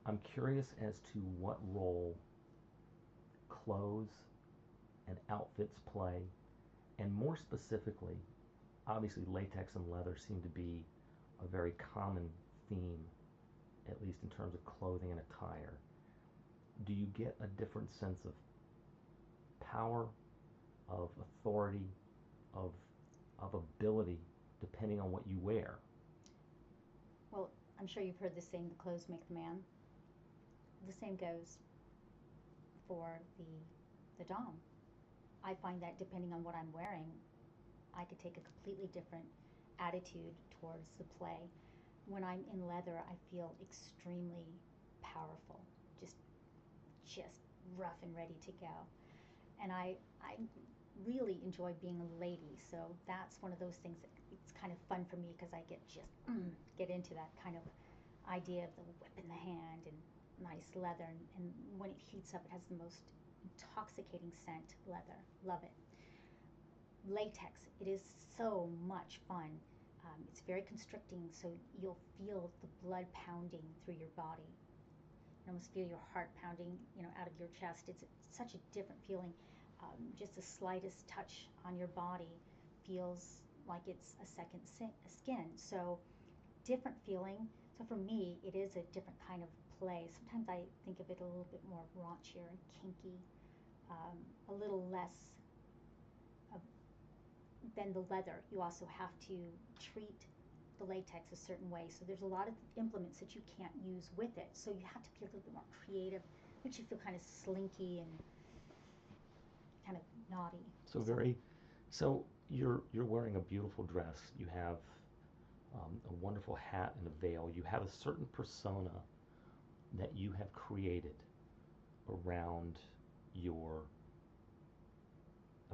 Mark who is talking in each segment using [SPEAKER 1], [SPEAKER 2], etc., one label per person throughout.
[SPEAKER 1] I'm curious as to what role clothes and outfits play, and more specifically, obviously latex and leather seem to be a very common theme, at least in terms of clothing and attire. Do you get a different sense of power, of authority, of of ability depending on what you wear?
[SPEAKER 2] Well, I'm sure you've heard the saying, the clothes make the man. The same goes for the dom. I find that depending on what I'm wearing, I could take a completely different attitude towards the play. When I'm in leather, I feel extremely powerful, just just rough and ready to go. And I really enjoy being a lady, so that's one of those things that it's kind of fun for me because I get just get into that kind of idea of the whip in the hand and nice leather, and when it heats up, it has the most intoxicating scent. Leather, love it. Latex, it is so much fun. It's very constricting, so you'll feel the blood pounding through your body. You almost feel your heart pounding, out of your chest. It's such a different feeling. Just the slightest touch on your body feels like it's a second skin. So different feeling. So for me, it is a different kind of play. Sometimes I think of it a little bit more raunchier and kinky, a little less of, than the leather. You also have to treat the latex a certain way. So there's a lot of implements that you can't use with it. So you have to be a little bit more creative, makes you feel kind of slinky and kind of naughty.
[SPEAKER 1] So
[SPEAKER 2] So
[SPEAKER 1] very, so you're wearing a beautiful dress. You have a wonderful hat and a veil. You have a certain persona that you have created around your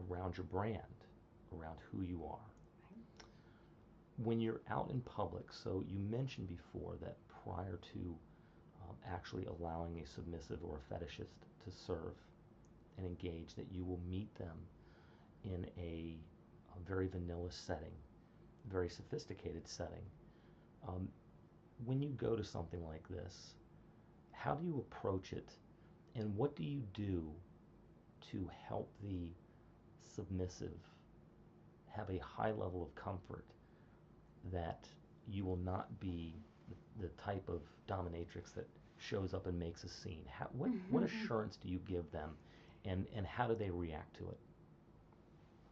[SPEAKER 1] around your brand, around who you are.
[SPEAKER 2] right.
[SPEAKER 1] When you're out in public, so you mentioned before that prior to actually allowing a submissive or a fetishist to serve and engage, that you will meet them in a very vanilla setting, very sophisticated setting. Um, when you go to something like this, how do you approach it, and what do you do to help the submissive have a high level of comfort that you will not be the type of dominatrix that shows up and makes a scene? What assurance do you give them, and how do they react to it?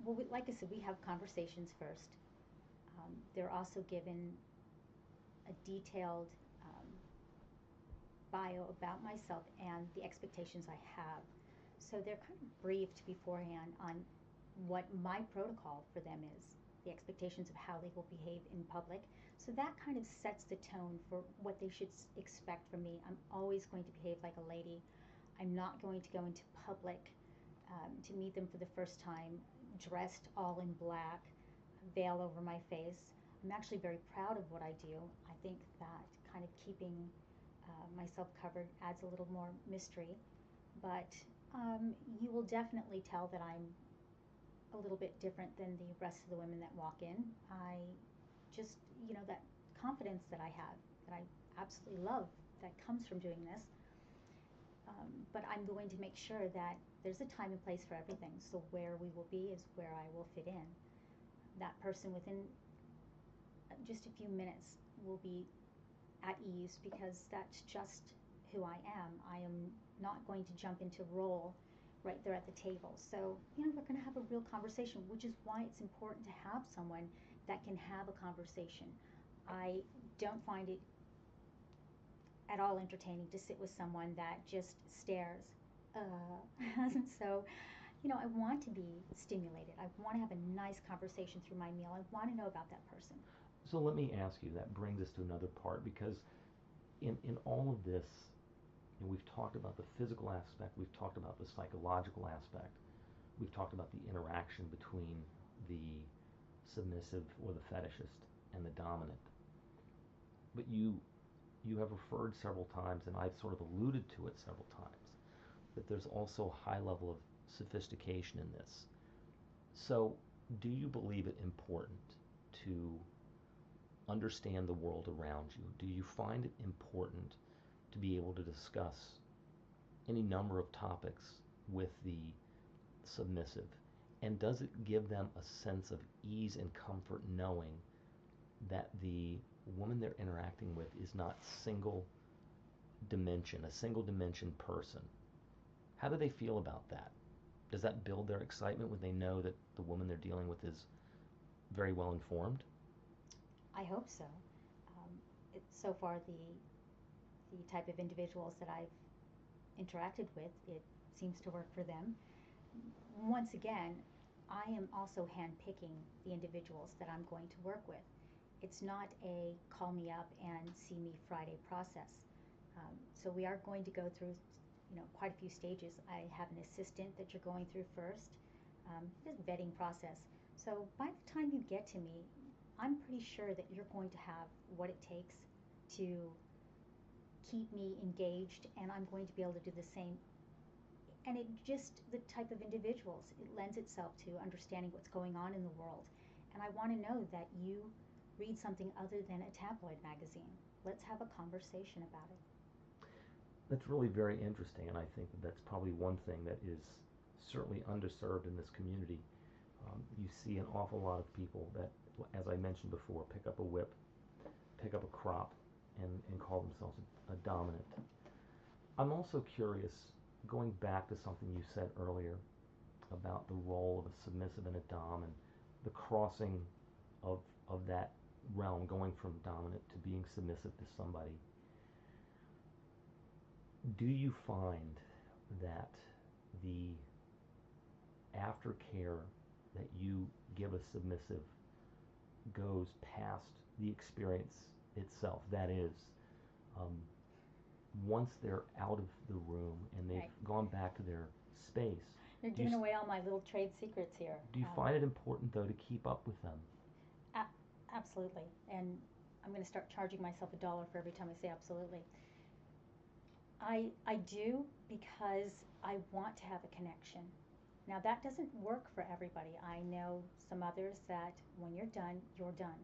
[SPEAKER 2] Well, like I said, we have conversations first. They're also given a detailed bio about myself and the expectations I have. So they're kind of briefed beforehand on what my protocol for them is, the expectations of how they will behave in public. So that kind of sets the tone for what they should expect from me. I'm always going to behave like a lady. I'm not going to go into public to meet them for the first time dressed all in black, veil over my face. I'm actually very proud of what I do. I think that kind of keeping myself covered adds a little more mystery, but you will definitely tell that I'm a little bit different than the rest of the women that walk in. I just, that confidence that I have, that I absolutely love, that comes from doing this. But I'm going to make sure that there's a time and place for everything. So where we will be is where I will fit in. That person within just a few minutes will be at ease because that's just who I am. I am not going to jump into role right there at the table. So, we're going to have a real conversation, which is why it's important to have someone that can have a conversation. I don't find it at all entertaining to sit with someone that just stares. So, I want to be stimulated. I want to have a nice conversation through my meal. I want to know about that person.
[SPEAKER 1] So let me ask you, that brings us to another part, because in all of this, we've talked about the physical aspect, we've talked about the psychological aspect, we've talked about the interaction between the submissive or the fetishist and the dominant. But you have referred several times, and I've sort of alluded to it several times, that there's also a high level of sophistication in this. So, do you believe it important to understand the world around you? Do you find it important to be able to discuss any number of topics with the submissive? And does it give them a sense of ease and comfort knowing that the woman they're interacting with is not a single dimension person? How do they feel about that? Does that build their excitement when they know that the woman they're dealing with is very well informed?
[SPEAKER 2] I hope so. So far, the type of individuals that I've interacted with, it seems to work for them. Once again, I am also handpicking the individuals that I'm going to work with. It's not a call me up and see me Friday process. So we are going to go through, quite a few stages. I have an assistant that you're going through first, just vetting process. So by the time you get to me, I'm pretty sure that you're going to have what it takes to keep me engaged, and I'm going to be able to do the same. And it just, the type of individuals, it lends itself to understanding what's going on in the world. And I want to know that you read something other than a tabloid magazine. Let's have a conversation about it.
[SPEAKER 1] That's really very interesting, and I think that that's probably one thing that is certainly underserved in this community. You see an awful lot of people that, as I mentioned before, pick up a whip, pick up a crop, and call themselves a dominant. I'm also curious, going back to something you said earlier about the role of a submissive and a dom and the crossing of, of that realm, going from dominant to being submissive to somebody. Do you find that the aftercare that you give a submissive goes past the experience itself? That is, um, once they're out of the room and they've
[SPEAKER 2] Right.
[SPEAKER 1] gone back to their space,
[SPEAKER 2] You're
[SPEAKER 1] do you,
[SPEAKER 2] giving away all my little trade secrets here.
[SPEAKER 1] do you find it important though to keep up with them?
[SPEAKER 2] Absolutely. And I'm going to start charging myself $1 for every time I say absolutely. I do, because I want to have a connection. Now, that doesn't work for everybody. I know some others that when you're done, you're done.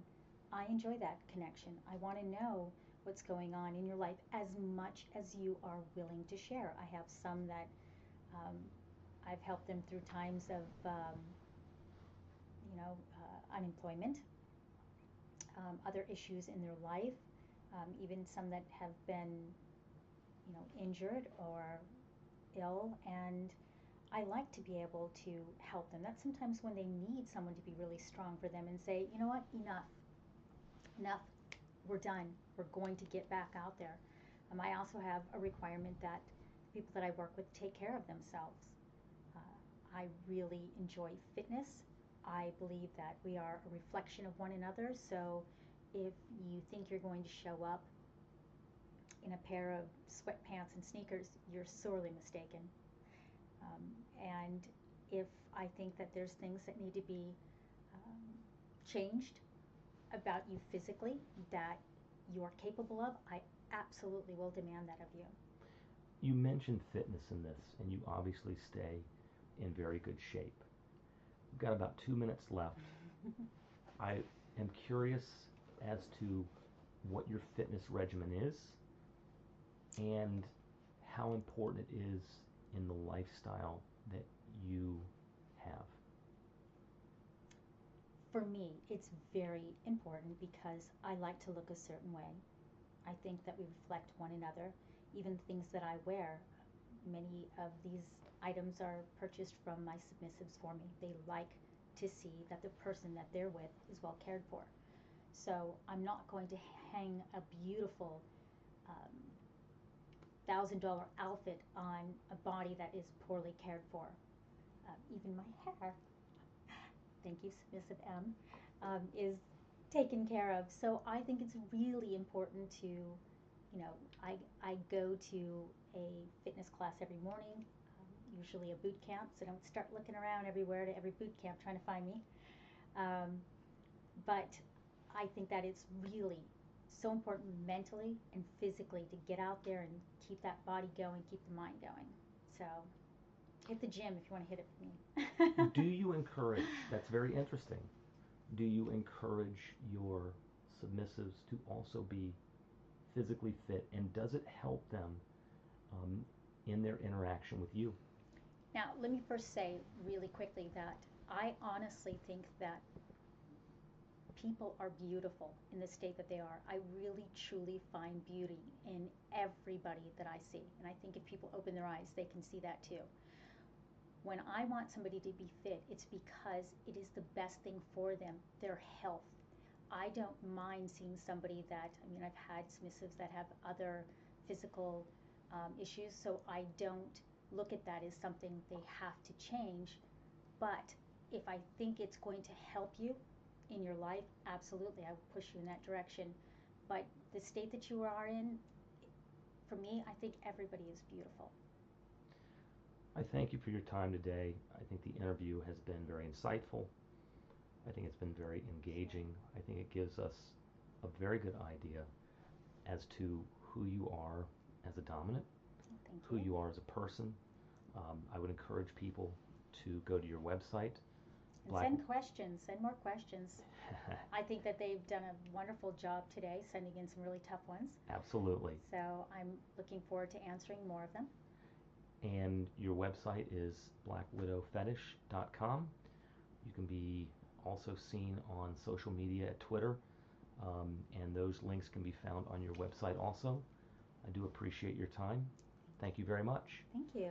[SPEAKER 2] I enjoy that connection. I want to know what's going on in your life as much as you are willing to share. I have some that um, I've helped them through times of unemployment, other issues in their life, even some that have been, injured or ill, and I like to be able to help them. That's sometimes when they need someone to be really strong for them and say, you know what, enough, enough, we're done, we're going to get back out there. I also have a requirement that people that I work with take care of themselves. I really enjoy fitness. I believe that we are a reflection of one another, so if you think you're going to show up in a pair of sweatpants and sneakers, you're sorely mistaken. Um, and if I think that there's things that need to be um, changed about you physically that you're capable of, I absolutely will demand that of you.
[SPEAKER 1] You mentioned fitness in this, and you obviously stay in very good shape. We've got about 2 minutes left. I am curious as to what your fitness regimen is and how important it is in the lifestyle that you have.
[SPEAKER 2] For me, it's very important because I like to look a certain way. I think that we reflect one another. Even things that I wear, many of these items are purchased from my submissives for me. They like to see that the person that they're with is well cared for. So I'm not going to hang a beautiful um, $1,000 outfit on a body that is poorly cared for. Even my hair, thank you, Submissive M, is taken care of. So I think it's really important to, I go to a fitness class every morning, usually a boot camp, so don't start looking around everywhere to every boot camp trying to find me. Um, but I think that it's really so important mentally and physically to get out there and keep that body going, keep the mind going. So hit the gym if you want to hit it with
[SPEAKER 1] Do
[SPEAKER 2] me.
[SPEAKER 1] you encourage, that's very interesting, do you encourage your submissives to also be physically fit, and does it help them um, in their interaction with you?
[SPEAKER 2] Now, let me first say really quickly that I honestly think that people are beautiful in the state that they are. I really truly find beauty in everybody that I see. And I think if people open their eyes, they can see that too. When I want somebody to be fit, it's because it is the best thing for them, their health. I don't mind seeing somebody that, I mean, I've had submissives that have other physical issues, so I don't look at that as something they have to change. But if I think it's going to help you in your life, absolutely, I will push you in that direction. But the state that you are in, for me, I think everybody is beautiful.
[SPEAKER 1] I thank you for your time today. I think the interview has been very insightful. I think it's been very engaging. I think it gives us a very good idea as to who you are as a dominant,
[SPEAKER 2] Thank
[SPEAKER 1] who
[SPEAKER 2] you.
[SPEAKER 1] you are as a person. I would encourage people to go to your website,
[SPEAKER 2] And
[SPEAKER 1] Black.
[SPEAKER 2] send questions, send more questions. I think that they've done a wonderful job today, sending in some really tough ones.
[SPEAKER 1] Absolutely.
[SPEAKER 2] So I'm looking forward to answering more of them.
[SPEAKER 1] And your website is blackwidowfetish.com. You can be also seen on social media at Twitter, and those links can be found on your website also. I do appreciate your time. Thank you very much.
[SPEAKER 2] Thank you.